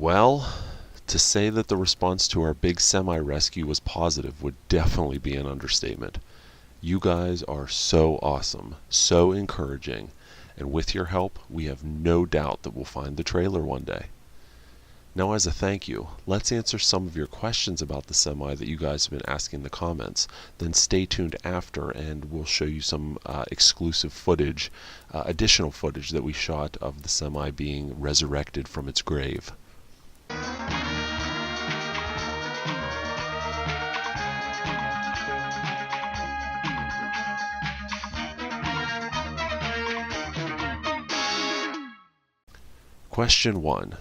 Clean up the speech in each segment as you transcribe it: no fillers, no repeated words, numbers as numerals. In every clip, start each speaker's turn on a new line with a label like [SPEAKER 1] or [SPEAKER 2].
[SPEAKER 1] Well, to say that the response to our big semi-rescue was positive would definitely be an understatement. You guys are so awesome, so encouraging, and with your help, we have no doubt that we'll find the trailer one day. Now, as a thank you, let's answer some of your questions about the semi that you guys have been asking in the comments. Then stay tuned after, and we'll show you some exclusive footage, additional footage that we shot of the semi being resurrected from its grave. Question 1.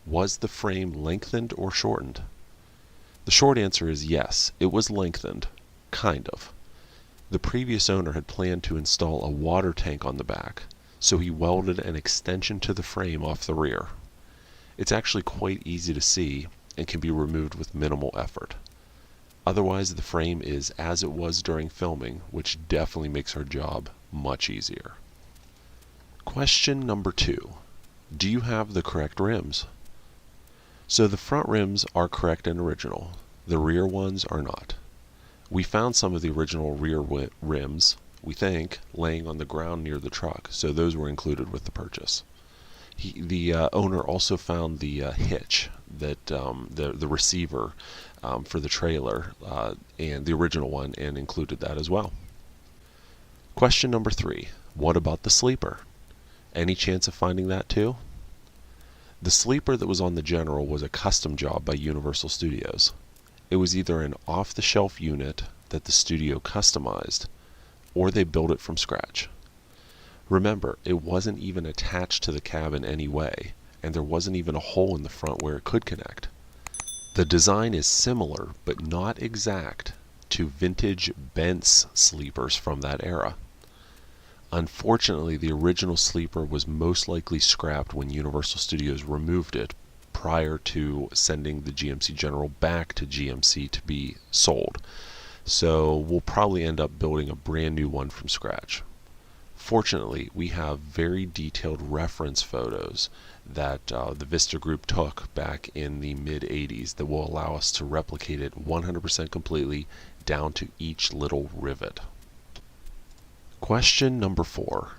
[SPEAKER 1] Was the frame lengthened or shortened? The short answer is yes, it was lengthened, kind of. The previous owner had planned to install a water tank on the back, so he welded an extension to the frame off the rear. It's actually quite easy to see and can be removed with minimal effort. Otherwise, the frame is as it was during filming, which definitely makes our job much easier. Question number 2. Do you have the correct rims? So the front rims are correct and original. The rear ones are not. We found some of the original rear rims, we think, laying on the ground near the truck, so those were included with the purchase. The owner also found the hitch, that the receiver for the trailer, and the original one, and included that as well. Question number 3. What about the sleeper? Any chance of finding that too? The sleeper that was on the General was a custom job by Universal Studios. It was either an off-the-shelf unit that the studio customized, or they built it from scratch. Remember, it wasn't even attached to the cab in any way, and there wasn't even a hole in the front where it could connect. The design is similar, but not exact, to vintage Benz sleepers from that era. Unfortunately, the original sleeper was most likely scrapped when Universal Studios removed it prior to sending the GMC General back to GMC to be sold. So we'll probably end up building a brand new one from scratch. Fortunately, we have very detailed reference photos that the Vista Group took back in the mid-80s that will allow us to replicate it 100% completely down to each little rivet. Question number 4.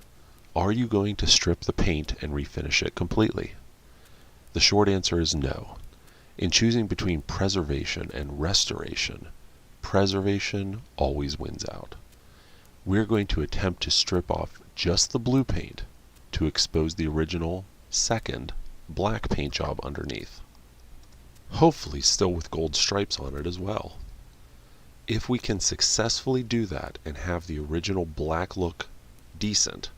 [SPEAKER 1] Are you going to strip the paint and refinish it completely? The short answer is no. In choosing between preservation and restoration, preservation always wins out. We're going to attempt to strip off just the blue paint to expose the original, second, black paint job underneath. Hopefully still with gold stripes on it as well. If we can successfully do that and have the original black look decent,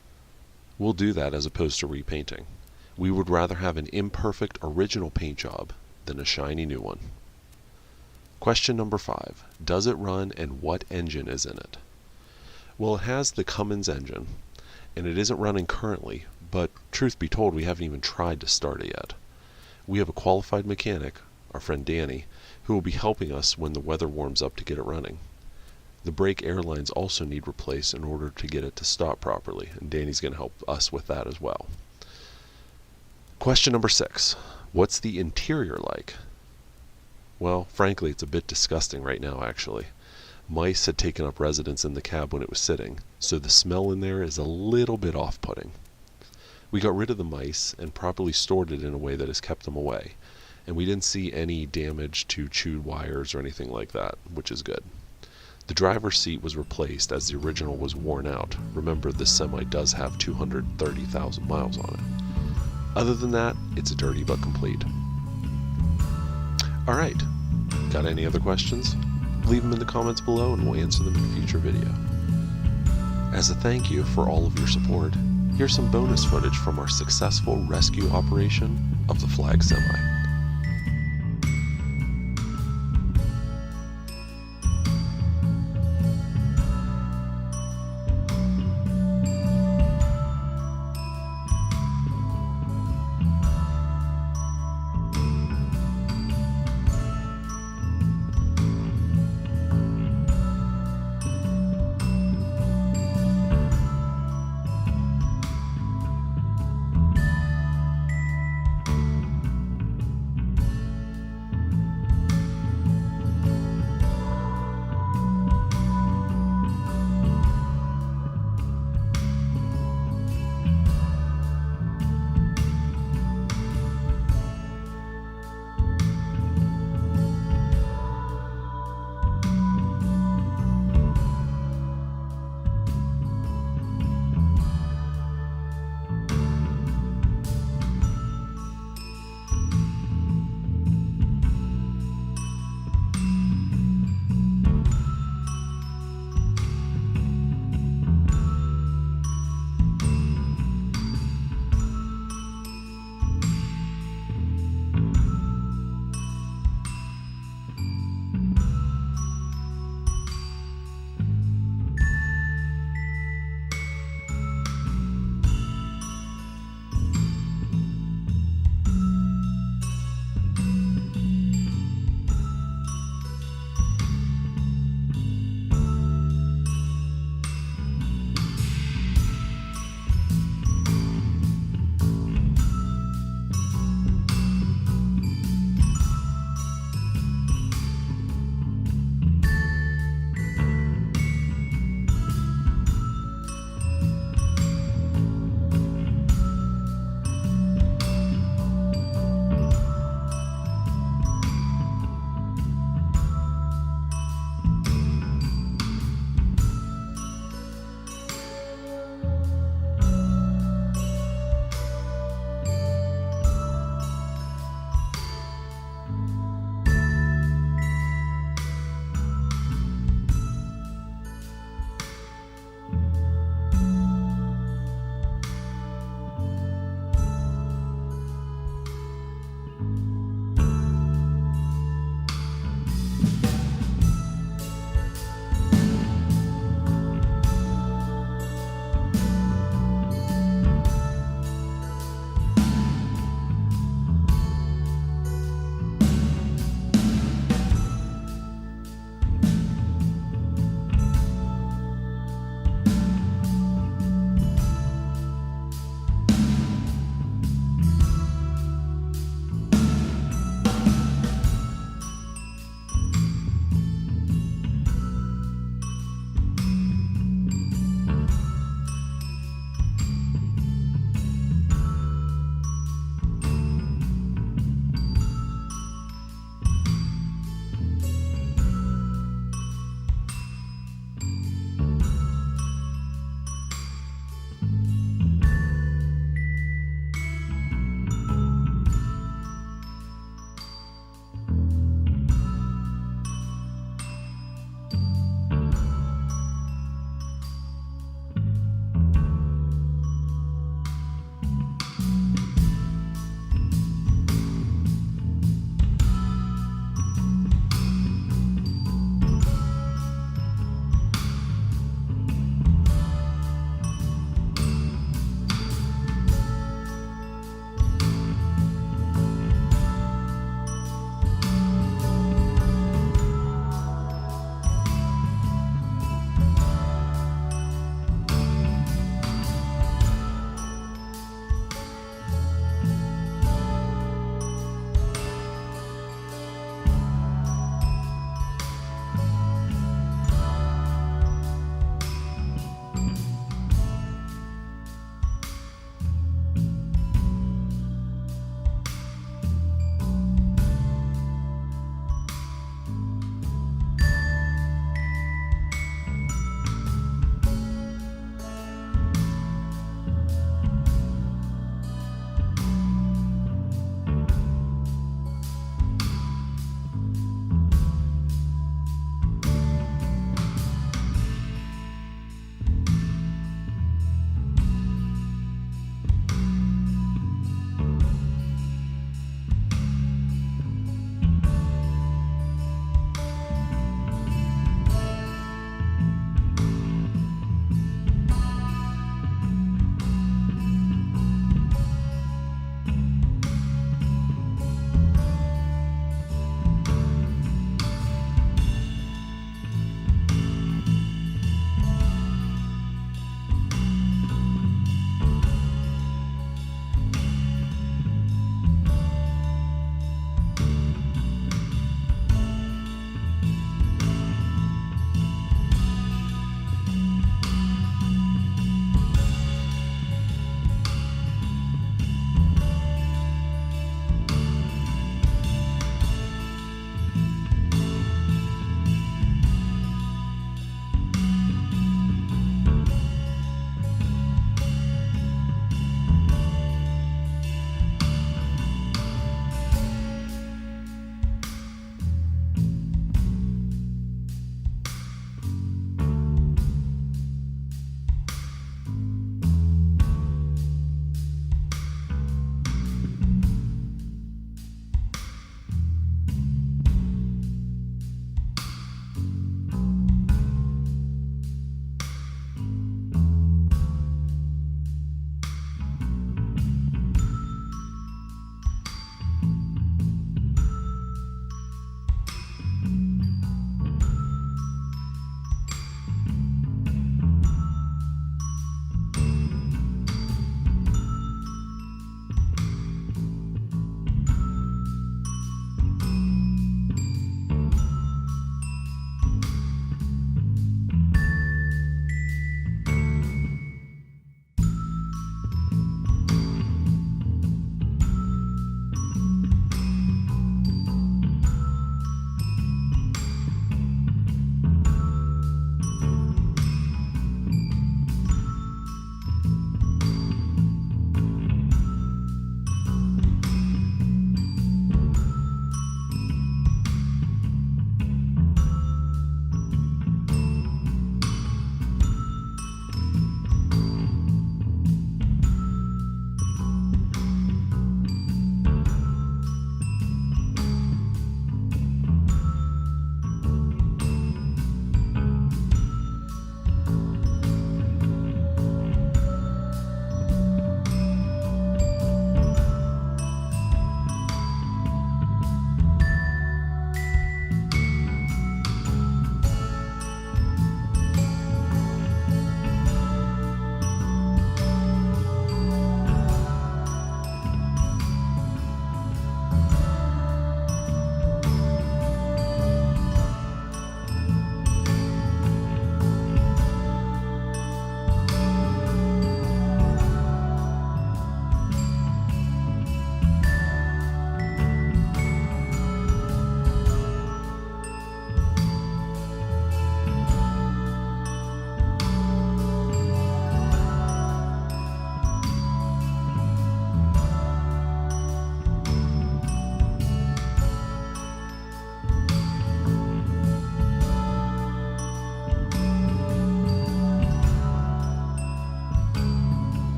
[SPEAKER 1] we'll do that as opposed to repainting. We would rather have an imperfect original paint job than a shiny new one. Question number 5. Does it run and what engine is in it? Well, it has the Cummins engine, and it isn't running currently, but truth be told, we haven't even tried to start it yet. We have a qualified mechanic, our friend Danny, who will be helping us when the weather warms up to get it running. The brake air lines also need replaced in order to get it to stop properly, and Danny's going to help us with that as well. Question number 6. What's the interior like? Well, frankly, it's a bit disgusting right now, actually. Mice had taken up residence in the cab when it was sitting, so the smell in there is a little bit off-putting. We got rid of the mice and properly stored it in a way that has kept them away, and we didn't see any damage to chewed wires or anything like that, which is good. The driver's seat was replaced as the original was worn out. Remember, this semi does have 230,000 miles on it. Other than that, it's dirty but complete. Alright, got any other questions? Leave them in the comments below and we'll answer them in a future video. As a thank you for all of your support, here's some bonus footage from our successful rescue operation of the Flag Semi.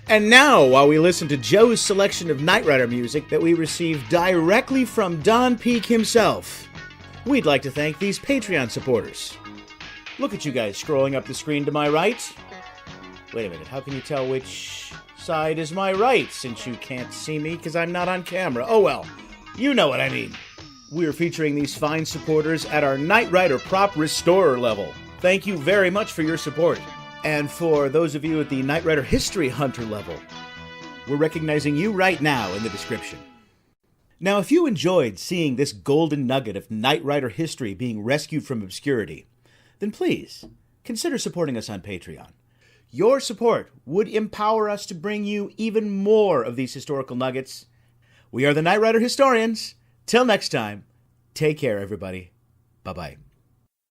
[SPEAKER 2] And now, while we listen to Joe's selection of Knight Rider music that we received directly from Don Peake himself, we'd like to thank these Patreon supporters. Look at you guys scrolling up the screen to my right. Wait a minute, how can you tell which side is my right, since you can't see me because I'm not on camera? Oh well, you know what I mean. We're featuring these fine supporters at our Knight Rider Prop Restorer level. Thank you very much for your support. And for those of you at the Knight Rider History Hunter level, we're recognizing you right now in the description. Now, if you enjoyed seeing this golden nugget of Knight Rider history being rescued from obscurity, then please consider supporting us on Patreon. Your support would empower us to bring you even more of these historical nuggets. We are the Knight Rider Historians. Till next time, take care, everybody. Bye-bye.